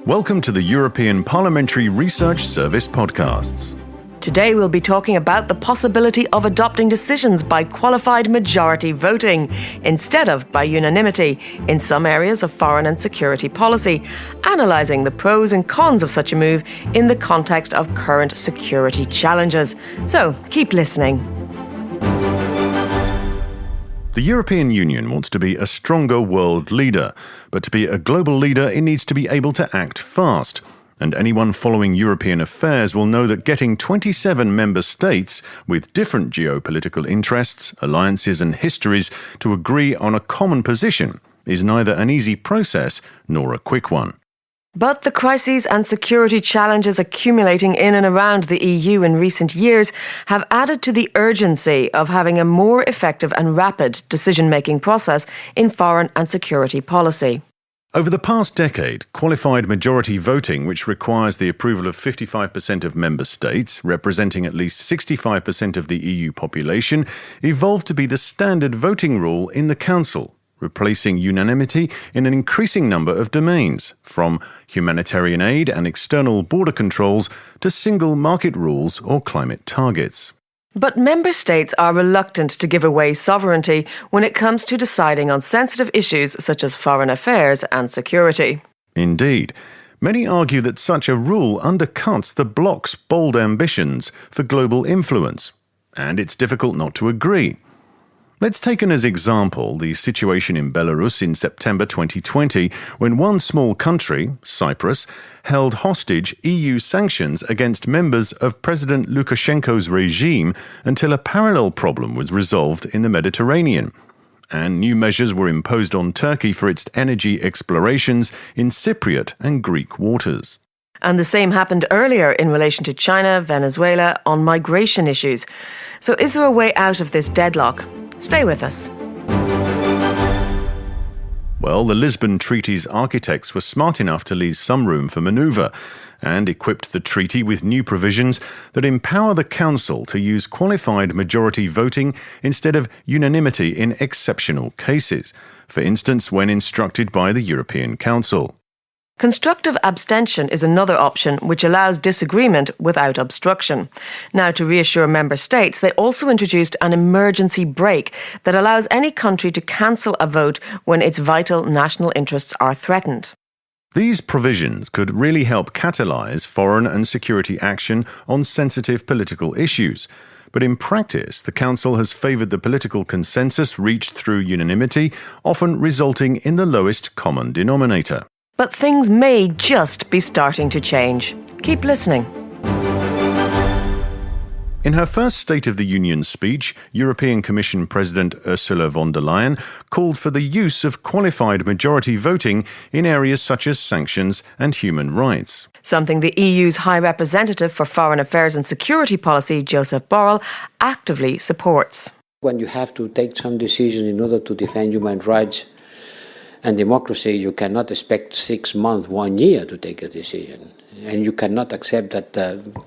Welcome to the European Parliamentary Research Service podcasts. Today we'll be talking about the possibility of adopting decisions by qualified majority voting instead of by unanimity in some areas of foreign and security policy, analysing the pros and cons of such a move in the context of current security challenges. So keep listening. The European Union wants to be a stronger world leader, but to be a global leader it needs to be able to act fast. And anyone following European affairs will know that getting 27 member states with different geopolitical interests, alliances and histories to agree on a common position is neither an easy process nor a quick one. But the crises and security challenges accumulating in and around the EU in recent years have added to the urgency of having a more effective and rapid decision-making process in foreign and security policy. Over the past decade, qualified majority voting, which requires the approval of 55% of member states, representing at least 65% of the EU population, evolved to be the standard voting rule in the Council, replacing unanimity in an increasing number of domains, from humanitarian aid and external border controls to single market rules or climate targets. But member states are reluctant to give away sovereignty when it comes to deciding on sensitive issues such as foreign affairs and security. Indeed. Many argue that such a rule undercuts the bloc's bold ambitions for global influence, and it's difficult not to agree. Let's take as example the situation in Belarus in September 2020, when one small country, Cyprus, held hostage EU sanctions against members of President Lukashenko's regime until a parallel problem was resolved in the Mediterranean. And new measures were imposed on Turkey for its energy explorations in Cypriot and Greek waters. And the same happened earlier in relation to China, Venezuela, on migration issues. So is there a way out of this deadlock? Stay with us. Well, the Lisbon Treaty's architects were smart enough to leave some room for manoeuvre and equipped the treaty with new provisions that empower the Council to use qualified majority voting instead of unanimity in exceptional cases, for instance when instructed by the European Council. Constructive abstention is another option which allows disagreement without obstruction. Now, to reassure member states, they also introduced an emergency brake that allows any country to cancel a vote when its vital national interests are threatened. These provisions could really help catalyse foreign and security action on sensitive political issues. But in practice, the Council has favoured the political consensus reached through unanimity, often resulting in the lowest common denominator. But things may just be starting to change. Keep listening. In her first State of the Union speech, European Commission President Ursula von der Leyen called for the use of qualified majority voting in areas such as sanctions and human rights. Something the EU's High Representative for Foreign Affairs and Security Policy, Joseph Borrell, actively supports. When you have to take some decisions in order to defend human rights and democracy, you cannot expect 6 months, 1 year to take a decision. And you cannot accept that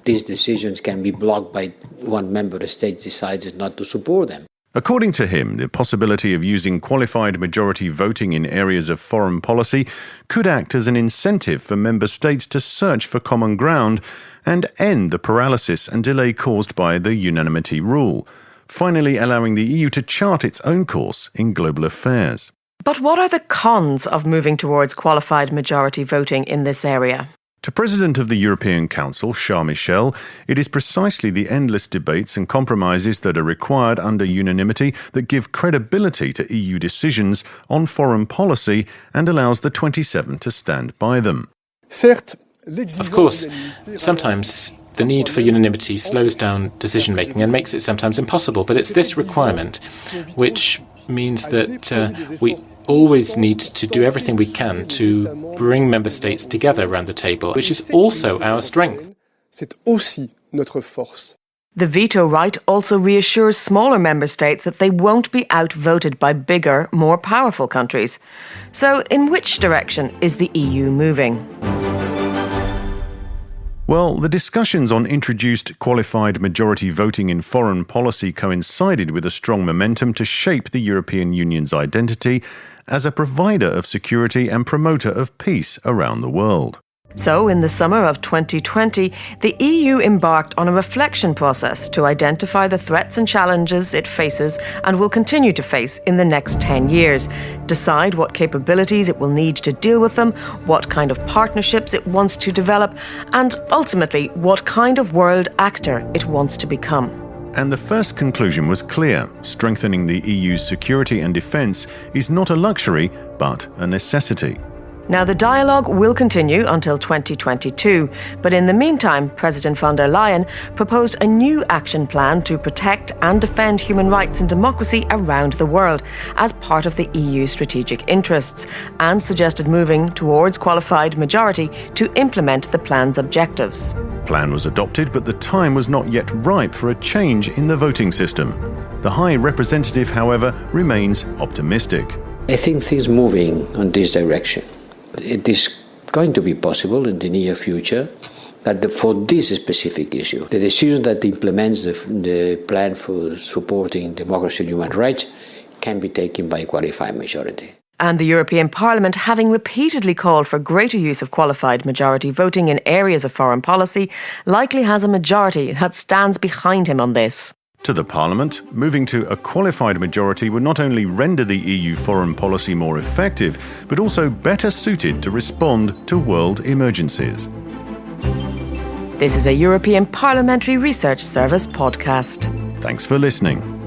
these decisions can be blocked by one member state decides not to support them. According to him, the possibility of using qualified majority voting in areas of foreign policy could act as an incentive for member states to search for common ground and end the paralysis and delay caused by the unanimity rule, finally allowing the EU to chart its own course in global affairs. But what are the cons of moving towards qualified majority voting in this area? To President of the European Council, Charles Michel, it is precisely the endless debates and compromises that are required under unanimity that give credibility to EU decisions on foreign policy and allows the 27 to stand by them. Of course, sometimes the need for unanimity slows down decision-making and makes it sometimes impossible, but it's this requirement which means that we always need to do everything we can to bring member states together around the table, which is also our strength. The veto right also reassures smaller member states that they won't be outvoted by bigger, more powerful countries. So, in which direction is the EU moving? Well, the discussions on introduced qualified majority voting in foreign policy coincided with a strong momentum to shape the European Union's identity as a provider of security and promoter of peace around the world. So, in the summer of 2020, the EU embarked on a reflection process to identify the threats and challenges it faces and will continue to face in the next 10 years, decide what capabilities it will need to deal with them, what kind of partnerships it wants to develop, and ultimately, what kind of world actor it wants to become. And the first conclusion was clear. Strengthening the EU's security and defence is not a luxury, but a necessity. Now, the dialogue will continue until 2022, but in the meantime, President von der Leyen proposed a new action plan to protect and defend human rights and democracy around the world as part of the EU's strategic interests, and suggested moving towards qualified majority to implement the plan's objectives. The plan was adopted, but the time was not yet ripe for a change in the voting system. The High Representative, however, remains optimistic. I think things moving on this direction. It is going to be possible in the near future that for this specific issue, the decision that implements the plan for supporting democracy and human rights can be taken by qualified majority. And the European Parliament, having repeatedly called for greater use of qualified majority voting in areas of foreign policy, likely has a majority that stands behind him on this. To the Parliament, moving to a qualified majority would not only render the EU foreign policy more effective, but also better suited to respond to world emergencies. This is a European Parliamentary Research Service podcast. Thanks for listening.